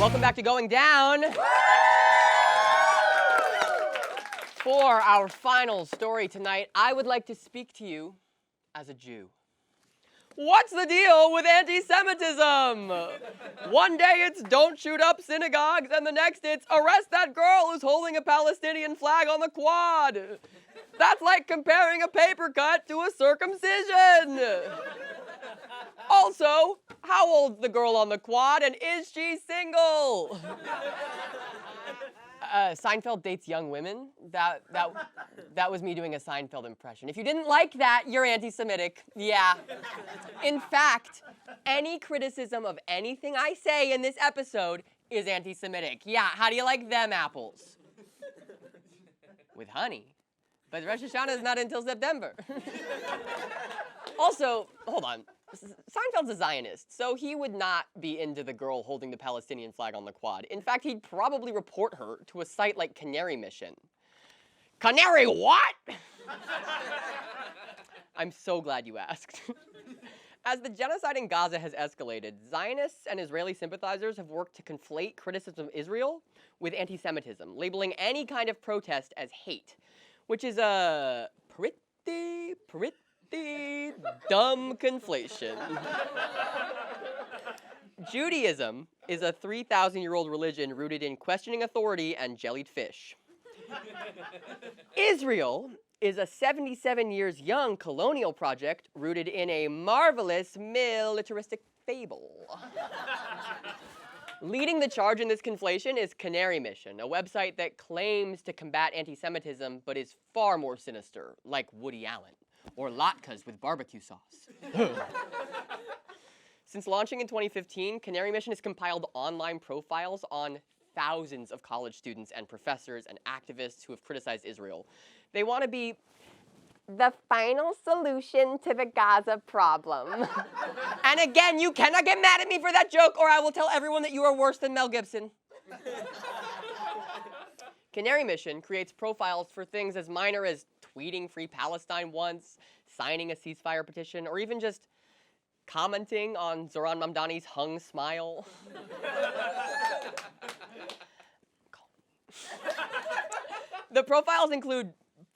Welcome back to Going Down. For our final story tonight, I would like to speak to you as a Jew. What's the deal with anti-Semitism? One day it's don't shoot up synagogues, and the next it's arrest that girl who's holding a Palestinian flag on the quad. That's like comparing a paper cut to a circumcision. Also, how old's the girl on the quad, and is she single? Seinfeld dates young women. That was me doing a Seinfeld impression. If you didn't like that, you're anti-Semitic. Yeah. In fact, any criticism of anything I say in this episode is anti-Semitic. Yeah, how do you like them apples? With honey. But Rosh Hashanah is not until September. Also, hold on. Seinfeld's a Zionist, so he would not be into the girl holding the Palestinian flag on the quad. In fact, he'd probably report her to a site like Canary Mission. Canary what? I'm so glad you asked. As the genocide in Gaza has escalated, Zionists and Israeli sympathizers have worked to conflate criticism of Israel with anti-Semitism, labeling any kind of protest as hate, which is a pretty dumb conflation. Judaism is a 3,000-year-old religion rooted in questioning authority and jellied fish. Israel is a 77 years young colonial project rooted in a marvelous militaristic fable. Leading the charge in this conflation is Canary Mission, a website that claims to combat anti-Semitism but is far more sinister, like Woody Allen. Or latkes with barbecue sauce. Since launching in 2015, Canary Mission has compiled online profiles on thousands of college students and professors and activists who have criticized Israel. They want to be the final solution to the Gaza problem. And again, you cannot get mad at me for that joke, or I will tell everyone that you are worse than Mel Gibson. Canary Mission creates profiles for things as minor as tweeting Free Palestine once, signing a ceasefire petition, or even just commenting on Zoran Mamdani's hung smile. The profiles include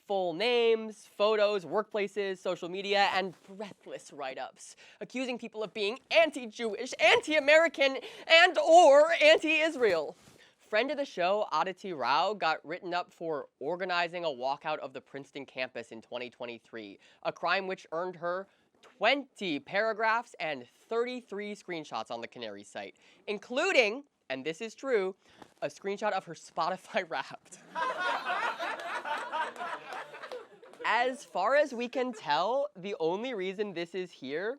full names, photos, workplaces, social media, and breathless write-ups, accusing people of being anti-Jewish, anti-American, and/or anti-Israel. Friend of the show, Aditi Rao, got written up for organizing a walkout of the Princeton campus in 2023, a crime which earned her 20 paragraphs and 33 screenshots on the Canary site, including, and this is true, a screenshot of her Spotify Wrapped. As far as we can tell, the only reason this is here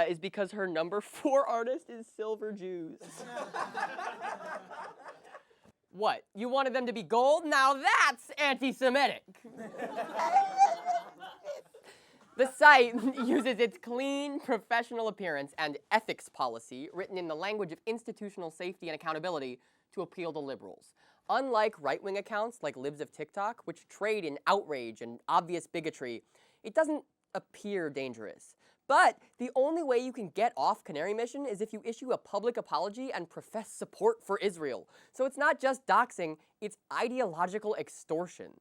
is because her number 4 artist is Silver Jews. What? You wanted them to be gold? Now that's anti-Semitic. The site uses its clean, professional appearance and ethics policy, written in the language of institutional safety and accountability, to appeal to liberals. Unlike right-wing accounts like Libs of TikTok, which trade in outrage and obvious bigotry, it doesn't appear dangerous. But the only way you can get off Canary Mission is if you issue a public apology and profess support for Israel. So it's not just doxing, it's ideological extortion.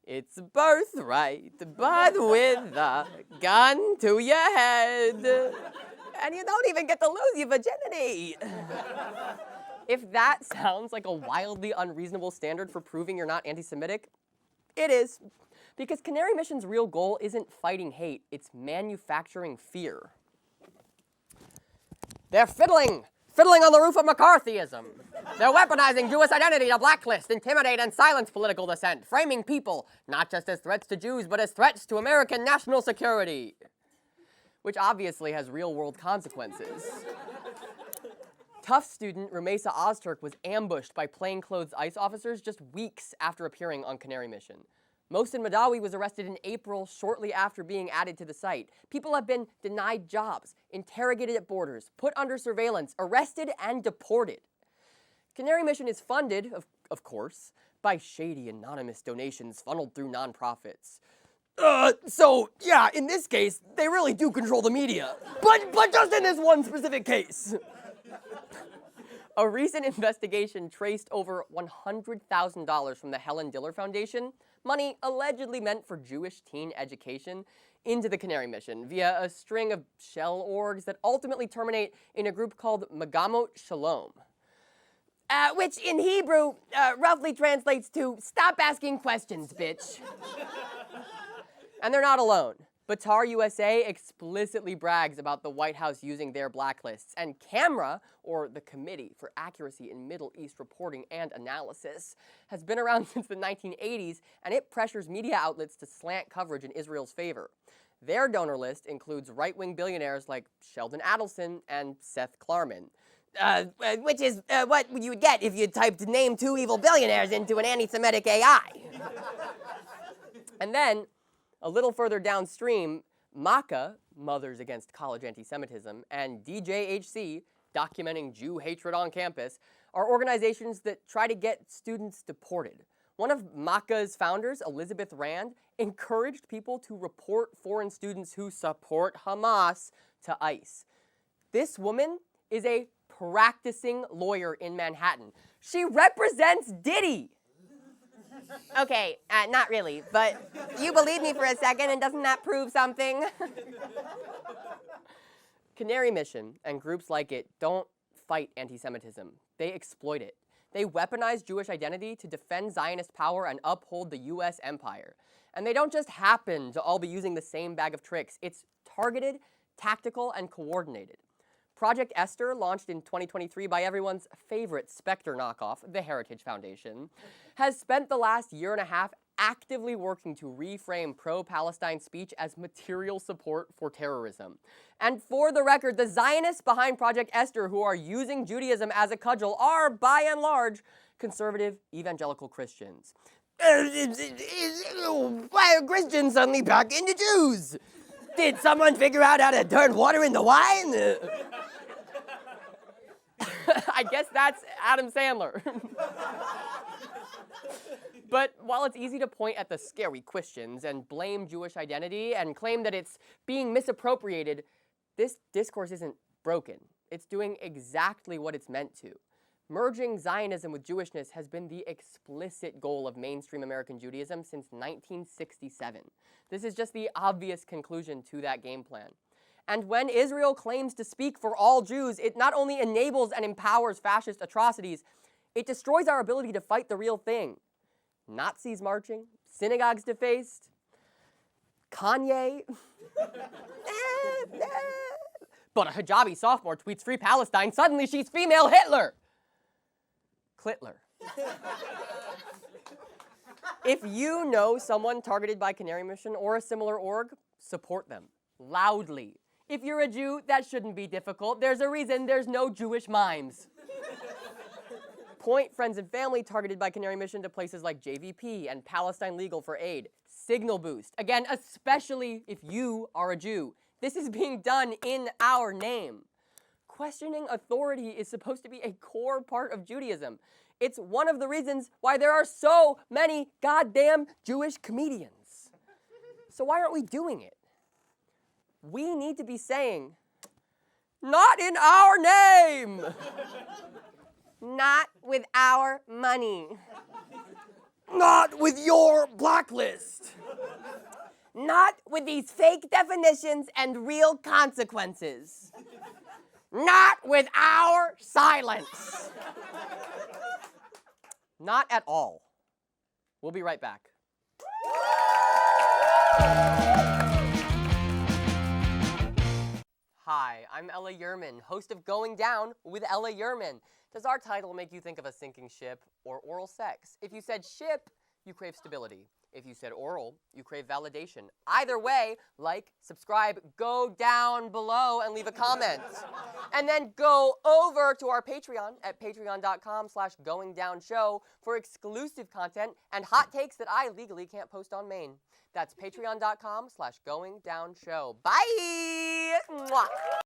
It's birthright, but with a gun to your head. And you don't even get to lose your virginity. If that sounds like a wildly unreasonable standard for proving you're not anti-Semitic, it is. Because Canary Mission's real goal isn't fighting hate, it's manufacturing fear. They're fiddling on the roof of McCarthyism. They're weaponizing Jewish identity to blacklist, intimidate, and silence political dissent, framing people not just as threats to Jews, but as threats to American national security, which obviously has real-world consequences. Tough student Rumeysa Ozturk was ambushed by plainclothes ICE officers just weeks after appearing on Canary Mission. Mohsen Madawi was arrested in April, shortly after being added to the site. People have been denied jobs, interrogated at borders, put under surveillance, arrested, and deported. Canary Mission is funded, of course, by shady anonymous donations funneled through nonprofits. So, yeah, in this case, they really do control the media. But just in this one specific case. A recent investigation traced over $100,000 from the Helen Diller Foundation, money allegedly meant for Jewish teen education, into the Canary Mission via a string of shell orgs that ultimately terminate in a group called Megamot Shalom. Which in Hebrew roughly translates to, stop asking questions, bitch. And they're not alone. Batar USA explicitly brags about the White House using their blacklists, and CAMRA, or the Committee for Accuracy in Middle East Reporting and Analysis, has been around since the 1980s, and it pressures media outlets to slant coverage in Israel's favor. Their donor list includes right-wing billionaires like Sheldon Adelson and Seth Klarman. Which is what you would get if you typed name two evil billionaires into an anti-Semitic AI. And then, a little further downstream, MACA, Mothers Against College Antisemitism, and DJHC, Documenting Jew Hatred on Campus, are organizations that try to get students deported. One of MACA's founders, Elizabeth Rand, encouraged people to report foreign students who support Hamas to ICE. This woman is a practicing lawyer in Manhattan. She represents Diddy. Okay, not really, but you believe me for a second, and doesn't that prove something? Canary Mission and groups like it don't fight anti-Semitism. They exploit it. They weaponize Jewish identity to defend Zionist power and uphold the U.S. empire. And they don't just happen to all be using the same bag of tricks. It's targeted, tactical, and coordinated. Project Esther, launched in 2023 by everyone's favorite Spectre knockoff, the Heritage Foundation, has spent the last year and a half actively working to reframe pro-Palestine speech as material support for terrorism. And for the record, the Zionists behind Project Esther who are using Judaism as a cudgel are, by and large, conservative evangelical Christians. Why are Christians suddenly back into Jews? Did someone figure out how to turn water into wine? I guess that's Adam Sandler. But while it's easy to point at the scary Christians and blame Jewish identity and claim that it's being misappropriated, this discourse isn't broken. It's doing exactly what it's meant to. Merging Zionism with Jewishness has been the explicit goal of mainstream American Judaism since 1967. This is just the obvious conclusion to that game plan. And when Israel claims to speak for all Jews, it not only enables and empowers fascist atrocities, it destroys our ability to fight the real thing. Nazis marching, synagogues defaced, Kanye. But a hijabi sophomore tweets Free Palestine, suddenly she's female Hitler. Clitler. If you know someone targeted by Canary Mission or a similar org, support them loudly. If you're a Jew, that shouldn't be difficult. There's a reason there's no Jewish mimes. Point friends and family targeted by Canary Mission to places like JVP and Palestine Legal for Aid. Signal boost. Again, especially if you are a Jew. This is being done in our name. Questioning authority is supposed to be a core part of Judaism. It's one of the reasons why there are so many goddamn Jewish comedians. So why aren't we doing it? We need to be saying, not in our name! Not with our money. Not with your blacklist. Not with these fake definitions and real consequences. Not with our silence. Not at all. We'll be right back. Hi, I'm Ella Yurman, host of Going Down with Ella Yurman. Does our title make you think of a sinking ship or oral sex? If you said ship, you crave stability. If you said oral, you crave validation. Either way, like, subscribe, go down below and leave a comment. And then go over to our Patreon at patreon.com/goingdownshow for exclusive content and hot takes that I legally can't post on Maine. That's patreon.com/goingdownshow. Bye! Mwah.